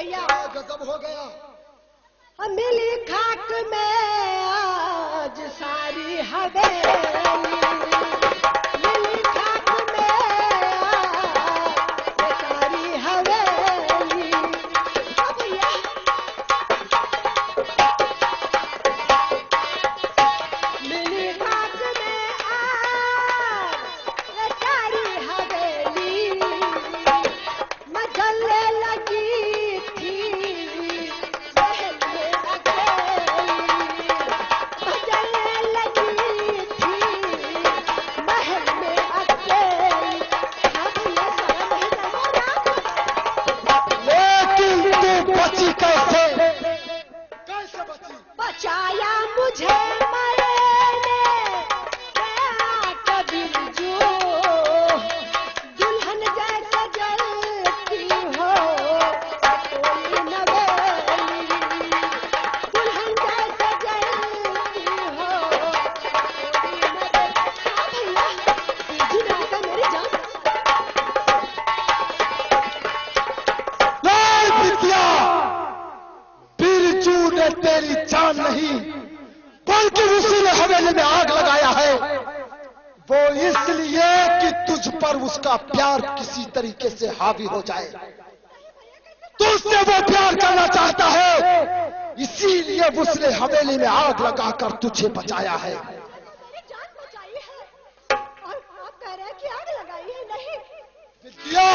भैया गजब हो गया। मिली खाक में आज सारी हवेली, मिली खाक में आज सारी हवेली। भैया मिली खाक में आज सारी हवेली, मचलने लगी थी महल में अकेली, मचलने लगी थी महल में अकेली। हाँ भैया सारा महल लेकिन तू बची कैसे? कैसे बची? बचाया मुझे मैंने कबीर जो दुल्हन जैसे जलती हो कोई नवेली, दुल्हन जैसे जलती हो कोई नवेली। हाँ भैया जी ने कहा मेरी जान नहीं बिटिया, बिरजू ने तेरी जान नहीं बल्कि उसी ने हवेली में आग लगाया है। वो इसलिए कि तुझ पर उसका प्यार किसी तरीके से हावी हो जाए। तुझसे वो प्यार करना चाहता है, इसीलिए उसने हवेली में आग लगाकर तुझे बचाया है। मेरी जान बचाई है और आप कह रहे हैं कि आग लगाई है? नहीं विद्या,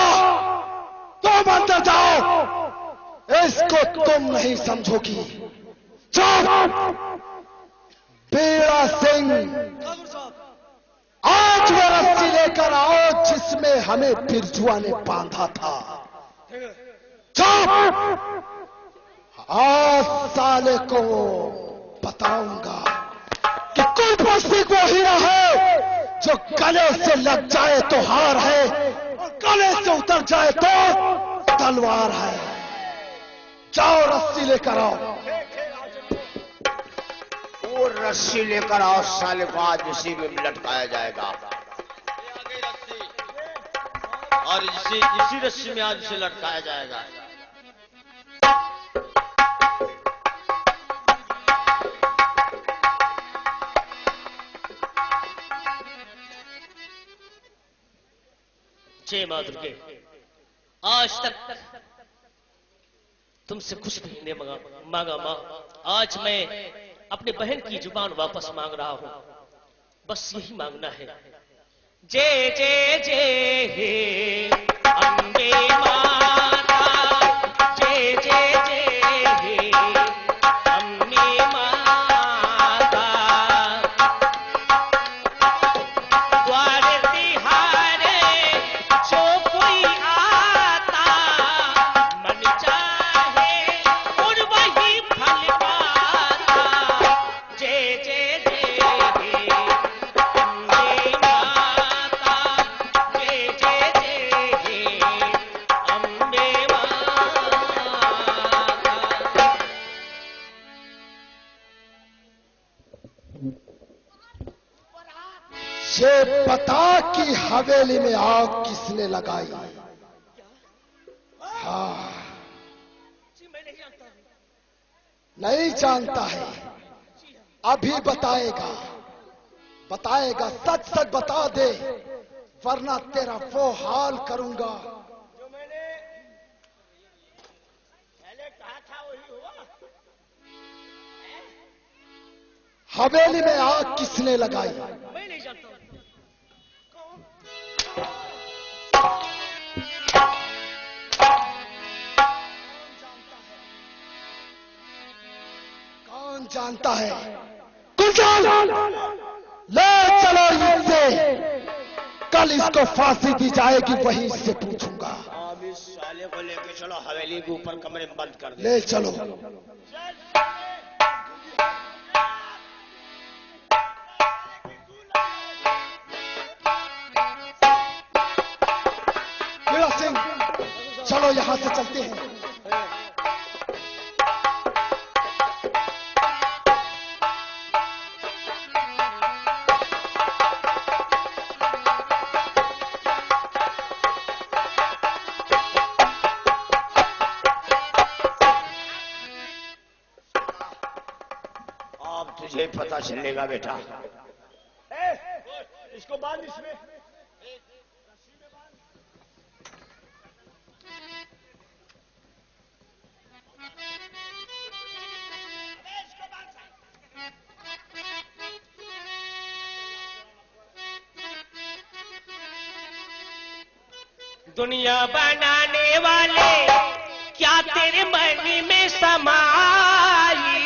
तुम अंदर जाओ, इसको तुम नहीं समझोगी। जाओ। बेड़ा सिंह, आज वो रस्सी लेकर आओ जिसमें हमें बिरजुआ ने बांधा था। जाओ। आज साले को बताऊंगा कि कुलपति वो हीरा है जो गले से लग जाए तो हार है और गले से उतर जाए तो तलवार है। जाओ रस्सी लेकर आओ। वो रस्सी लेकर आओ, साले को आज इसी में लटकाया जाएगा। और इसी रस्सी में आज उसे लटकाया जाएगा। जय मां दुर्गे, आज तक तुमसे कुछ भी नहीं मांगा मां। आज मैं अपनी बहन की जुबान वापस मांग रहा हूं, बस यही मांगना है। जय जय जय हे अम्बे माता, जय जय जय हे अम्बे माता, द्वार तिहारे जो कोई आता, मन चाहे और वही फल पाता। जय जय जय हे अम्बे माता, जय जय जय हे अम्बे माता। ये बता कि हवेली में आग किसने लगाई? हाँ, नहीं जानता है, अभी बताएगा। बताएगा, सच सच बता दे, वरना तेरा वो हाल करूंगा। जो मैंने पहले कहा था वही हुआ। हवेली में आग किसने लगाई? मैं नहीं जानता हूं। कौन जानता है? कुंजल, ले चलो इससे, कल इसको फांसी दी जाएगी, वहीं से पूछूंगा। अब इस साले को लेके चलो हवेली के ऊपर कमरे में बंद कर दे। ले चलो। वीरा सिंह, चलो यहां से चलते हैं। तुझे पता चलेगा बेटा। इसको बांध इसमें। दुनिया बनाने वाले क्या तेरे मन में समाई,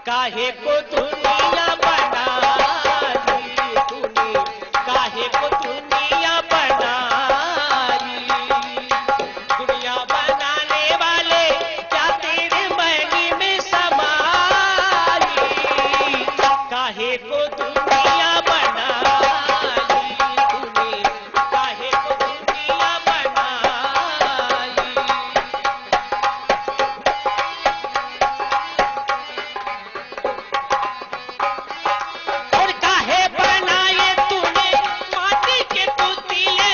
काहे को दुनिया बनाई तूने, काहे को दुनिया बनाई। दुनिया बनाने वाले क्या तेरे मन में समाई, काहे को दुनिया बनाई तूने, काहे को दुनिया बनाई। और काहे बनाए तूने माटी के पुतले,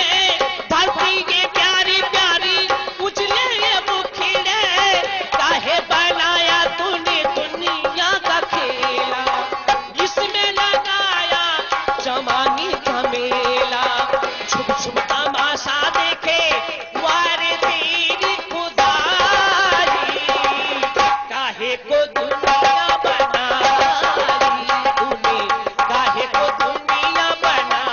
धरती के प्यारी प्यारी उजले ये मुखड़े, काहे बनाया तूने दुनिया का खेला, इसमें लगाया जवानी का मेला। छुप छुप तमाशा देखे वारे तेरी खुदाई, काहे को दुनिया बनाई तूने, काहे को दुनिया बनाई।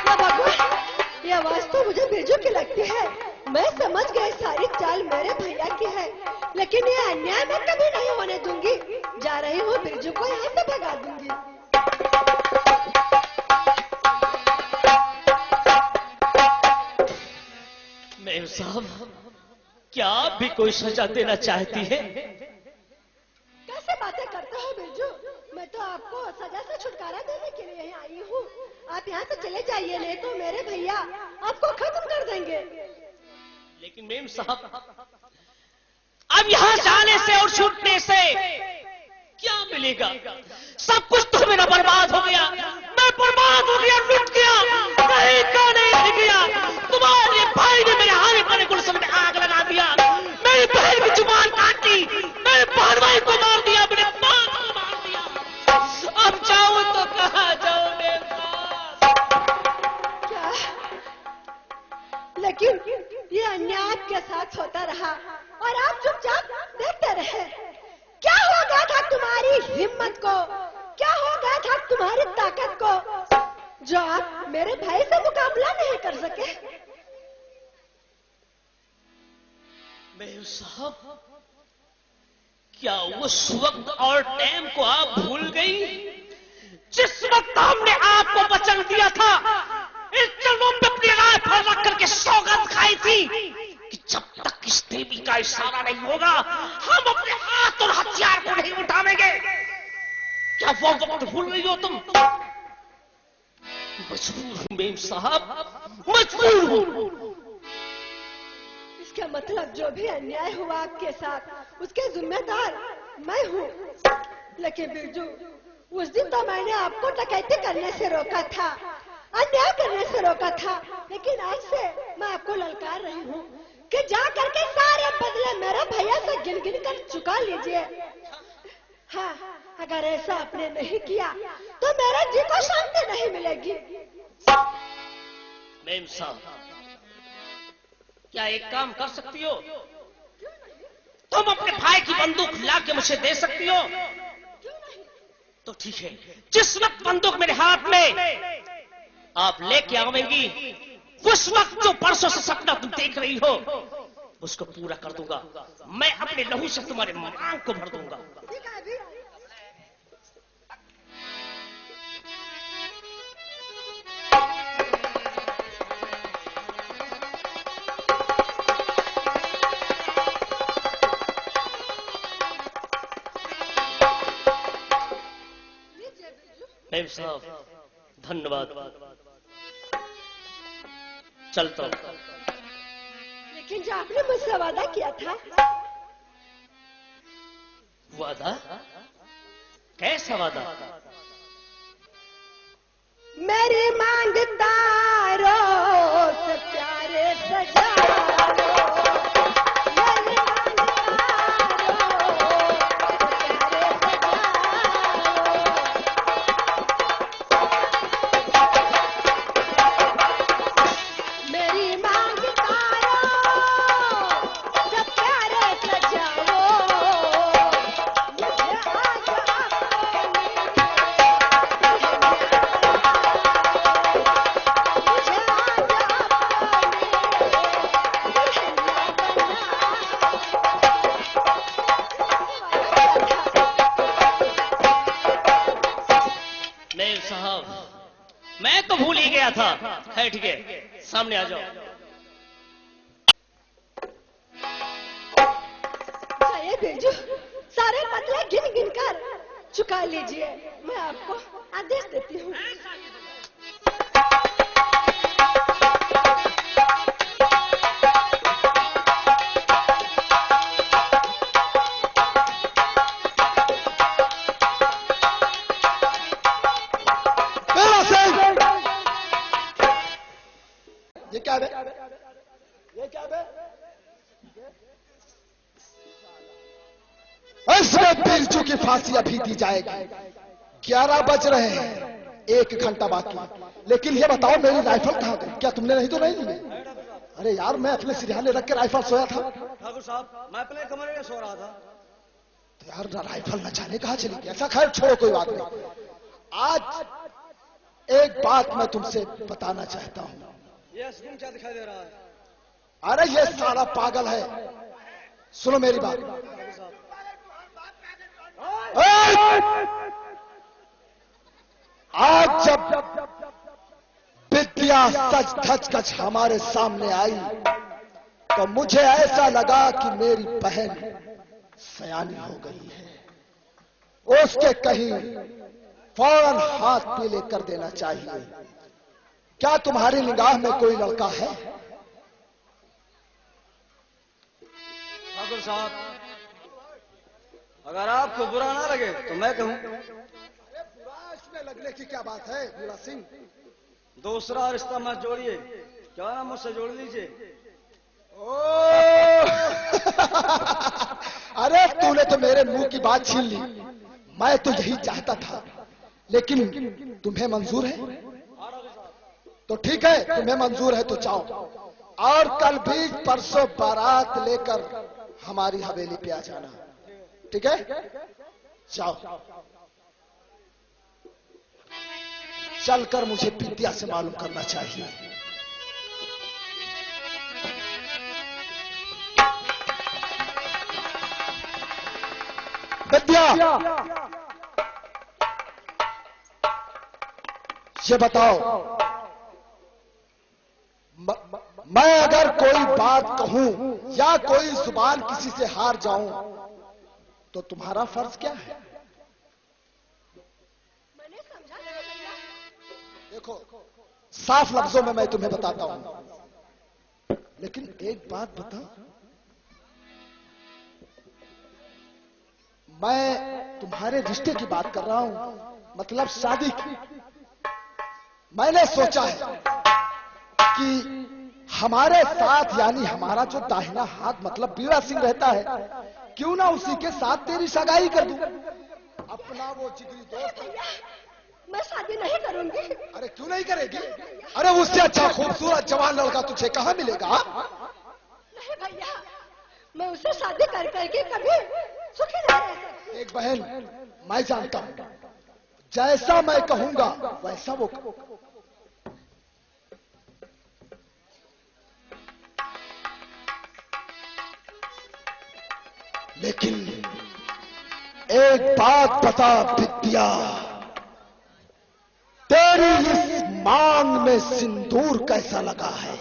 या भगवान, ये आवाज तो मुझे बिरजू की लगती है। मैं समझ गई सारी चाल मेरे भैया की है, लेकिन ये अन्याय मैं कभी नहीं होने दूंगी। जा रही हूँ बिरजू को यहाँ से भगा दूंगी। मेम साहब, क्या आप भी कोई सजा देना चाहती है? कैसे बातें करते हो बिरजू? मैं तो आपको सजा से छुटकारा देने के लिए यहाँ आई हूँ। आप यहाँ से चले जाइए, नहीं तो मेरे भैया आपको खत्म कर देंगे। लेकिन मेम साहब, अब यहाँ जाने से और छूटने से क्या मिलेगा? सब कुछ तो मेरा बर्बाद हो गया, मैं बर्बाद हो गया, लुट गया, कहीं का नहीं दिख गया। तुम्हारे भाई ने मेरे हारे पड़े गुलशन में आग लगा दिया, मेरी बहन की जुबान काटी, मेरे बहन भाई को मार दिया, मेरे मां को मार दिया। अब जाऊं तो कहाँ जाऊं मेम साहब? क्या? लेकिन ये अन्याय आपके साथ होता रहा और आप चुपचाप देखते रहे। क्या हो गया था तुम्हारी हिम्मत को? क्या हो गया था तुम्हारी ताकत को, जो आप मेरे भाई से मुकाबला नहीं कर सके? मेम साहब, क्या उस वक्त और टाइम को आप भूल गई जिस वक्त हमने आपको वचन दिया था, इस चरणों में अपनी राइफल रख करके सौगंध खाई थी कि जब तक इस देवी का इशारा नहीं होगा हम अपने हाथ और हथियार को नहीं उठावेंगे? क्या वो वक्त भूल रही हो तुम? मजबूर हूं मेम साहब, मजबूर हूं। इसका मतलब जो भी अन्याय हुआ आपके साथ, उसके जिम्मेदार मैं हूँ। लेकिन बिरजू, उस दिन तो मैंने आपको डकैती करने से रोका था, अन्याय करने से रोका था, लेकिन आज से मैं आपको ललकार रही हूँ कि जा करके सारे बदले मेरे भैया से गिन गिन कर चुका लीजिए। हाँ, अगर ऐसा आपने नहीं किया तो मेरे जी को शांति नहीं मिलेगी। मेम साहब, क्या एक काम कर सकती हो? तुम अपने भाई की बंदूक ला के मुझे दे सकती हो? तो ठीक है, जिस वक्त बंदूक मेरे हाथ में आप लेके आवेंगी, उस वक्त जो परसों से सपना तुम देख रही हो उसको पूरा कर दूंगा। मैं अपने लहू से तुम्हारे मांग को भर दूंगा। ठीक है अभी। मेम साहब, धन्यवाद, चलता हूं। लेकिन जो आपने मुझसे वादा किया था, वादा? कैसा वादा? मेरी मांग तारों से प्यारे सजाओ, मेरी मांग तारों से प्यारे सजाओ। मेरी मांग तारों से प्यारे सजाओ, मुझे आज मेम साहब, मैं तो भूल ही गया था। है ठीक है, सामने आ जाओ। चाहिए बिरजू, सारे बदले गिन गिन कर चुका लीजिए। मैं आपको आदेश देती हूँ। ये क्या है? ये क्या है? इसमें बिरजू की फांसी अभी दी जाएगी। 11 बज रहे हैं, 1 घंटा बाकी। लेकिन ये बताओ मेरी राइफल कहां गई? क्या तुमने नहीं तो नहीं ली? अरे यार, मैं अपने सिरहाने रख के राइफल सोया था। ठाकुर साहब, मैं अपने कमरे में सो रहा था। तो यार राइफल न जाने कहां चली गई। ऐसा खैर छोड़ो, कोई बात नहीं। आज एक बात मैं तुमसे बताना चाहता हूं। ये स्क्रीन क्या दिखाई दे रहा है? अरे ये सारा पागल है। सुनो मेरी बात। ठाकुर साहब, आज जब विद्या सच धज गज हमारे सामने आई तो मुझे ऐसा लगा कि मेरी बहन सयानी हो गई है। उसके कहीं फौरन हाथ पीले कर देना चाहिए। क्या तुम्हारी निगाह में कोई लड़का है? ठाकुर साहब, अगर आपको बुरा ना लगे तो मैं कहूं, बुरा इसमें लगने की क्या बात है बुरा सिंह? दूसरा रिश्ता मत जोड़िए। क्या ना मुझसे जोड़ लीजिए। ओ अरे तूने तो मेरे मुंह की बात छीन ली। मैं तो यही चाहता था, लेकिन तुम्हें मंजूर है तो ठीक है। तुम्हें मंजूर है तो जाओ, और कल भी परसों बारात लेकर हमारी हवेली पे आ जाना। ठीक है, जाओ। चलकर मुझे विद्या से मालूम करना चाहिए। विद्या, ये बताओ, मैं अगर कोई बात कहूं या कोई जुबान किसी से हार जाऊं तो तुम्हारा फर्ज क्या है? मैंने समझा नहीं भैया। देखो, साफ लफ्जों में मैं तुम्हें बताता हूं, लेकिन एक बात बता, मैं तुम्हारे रिश्ते की बात कर रहा हूं, मतलब शादी की। मैंने सोचा है कि हमारे साथ, यानी हमारा जो दाहिना हाथ मतलब बीरा सिंह रहता है, क्यों ना उसी के साथ तेरी सगाई कर दूं। अपना वो जिगरी दोस्त। मैं शादी नहीं करूंगी। अरे क्यों नहीं करेगी? अरे उससे अच्छा खूबसूरत जवान लड़का तुझे कहां मिलेगा? नहीं भैया, मैं उससे शादी कर करके कभी सुखी नहीं रह सकती। एक बहन, मैं जानता हूं, जैसा मैं कहूंगा वैसा वो। लेकिन एक बात बता विद्या, तेरी इस मांग में सिंदूर कैसा लगा है?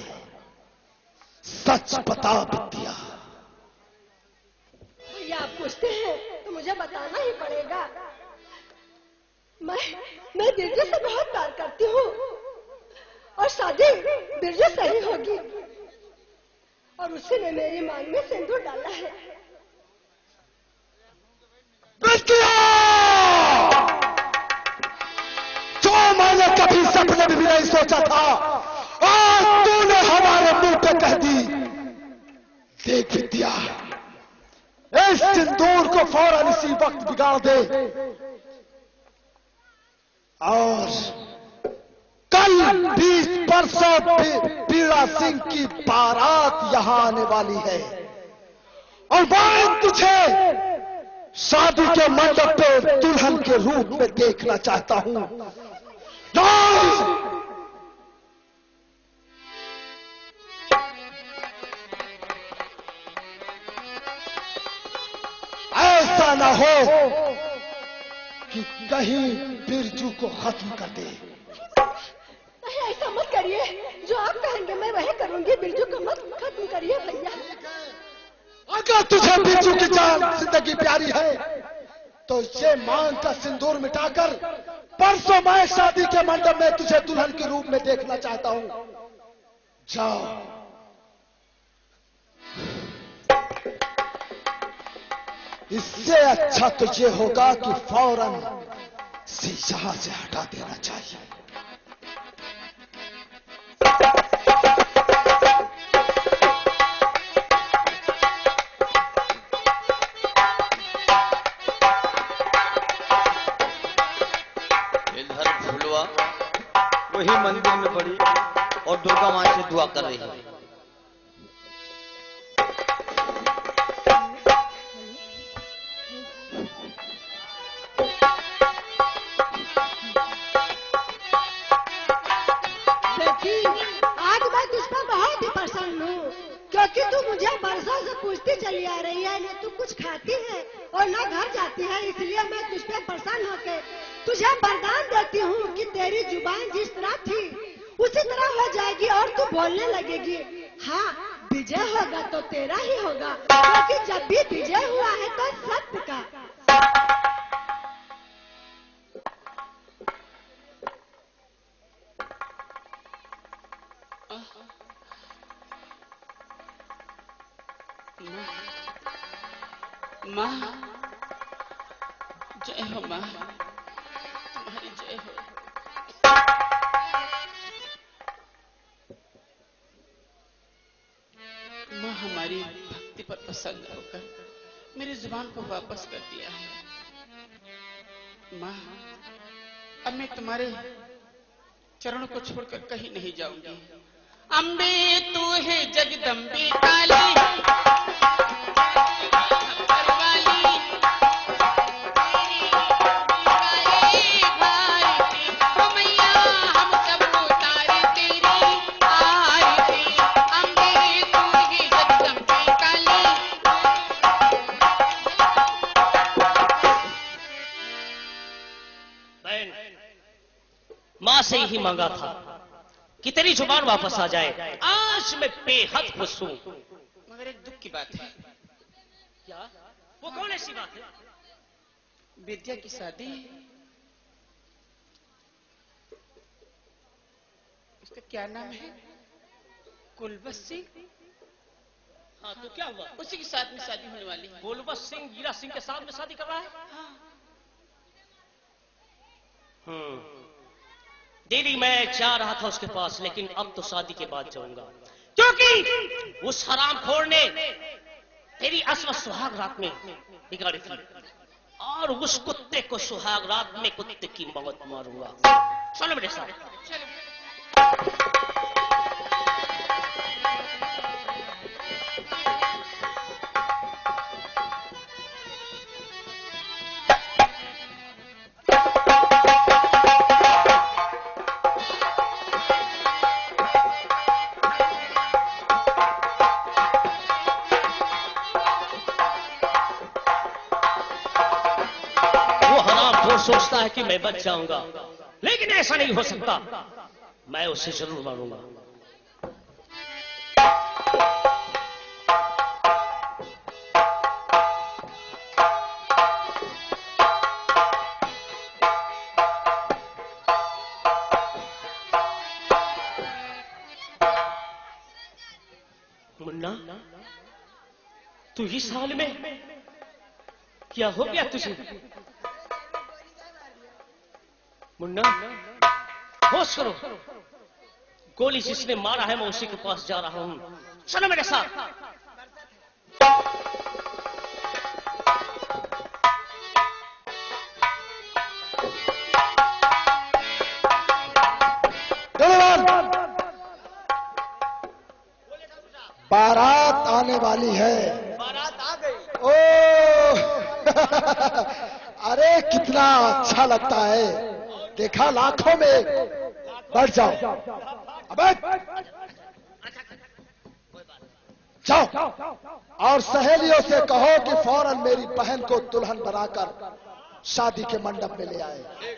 सच बता विद्या। भैया आप पूछते हैं तो मुझे बताना ही पड़ेगा। मैं बिरजू से बहुत प्यार करती हूँ और शादी बिरजू से ही होगी, और उसी ने मेरी मांग में सिंदूर डाला है। विद्या, जो मैंने कभी सपने सोचा था, आज तूने हमारे मुंह पे कह दी। देख विद्या, इस सिंदूर को फौरन इसी वक्त बिगाड़ दे, और कल 20 परसों पीड़ा सिंह की बारात यहां आने वाली है, और मैं तुझे शादी के मंडप पे दुल्हन के रूप में देखना चाहता हूं। ऐसा ना हो कि कहीं बिरजू को खत्म कर दे। ऐसा मत करिए, जो आप कहेंगे मैं वही करूंगी। बिरजू को मत खत्म करिए भैया। अगर तुझे बिरजू की जान जिंदगी प्यारी है तो ये मांग का सिंदूर मिटाकर परसों मैं शादी के मंडप में तुझे दुल्हन के रूप में देखना चाहता हूं। जाओ। इससे अच्छा तो ये होगा कि फौरन यहां से हटा देना चाहिए। इधर फुलवा वही मंदिर में पड़ी और दुर्गा मां से दुआ कर रही है। क्योंकि तू मुझे बरसों से पूछती चली आ रही है, न तू कुछ खाती है और न घर जाती है, इसलिए मैं तुझ पे परेशान होकर तुझे वरदान देती हूँ कि तेरी जुबान जिस तरह थी उसी तरह हो जाएगी और तू बोलने लगेगी। हाँ, विजय होगा तो तेरा ही होगा, क्योंकि जब भी विजय हुआ है तो सत्य का। माँ, जय हो माँ, तुम्हारी जय हो। माँ हमारी भक्ति पर प्रसन्न होकर मेरी जुबान को वापस कर दिया है। माँ, अब मैं तुम्हारे चरणों को छोड़कर कहीं नहीं जाऊंगी। अम्बे तू है जगदम्बे काली, मां से ही मांगा था कि तेरी जुबान वापस आ जाए। आज मैं बेहद खुश हूं। मगर एक दुख की बात है। क्या? वो कौन ऐसी बात है? विद्या की शादी, उसका क्या नाम है? कुलवत सिंह। हाँ, तो क्या हुआ? उसी के साथ में शादी होने वाली है। कुलवत सिंह वीरा सिंह के साथ में शादी कर रहा है? हाँ। दीदी, मैं जा रहा था उसके पास, लेकिन अब तो शादी के बाद जाऊंगा, क्योंकि उस हरामखोर ने तेरी असम सुहाग रात में बिगाड़ी थी, और उस कुत्ते को सुहाग रात में कुत्ते की मौत मारूंगा। चलो मेरे साथ। सोचता है कि मैं बच जाऊंगा, लेकिन ऐसा नहीं हो सकता। मैं उसे जरूर मारूंगा। मुन्ना, तू इस हाल में क्या हो गया तुझे? मुन्ना, होश करो। गोली जिसने मारा है मैं उसी के पास जा रहा हूं। चलो मेरे साथ। बारात आने वाली है। बारात आ गई। ओ अरे कितना अच्छा लगता है, देखा लाखों में। बैठ जाओ। अबे जाओ और सहेलियों से कहो कि फौरन मेरी बहन को दुल्हन बनाकर शादी के मंडप में ले आए।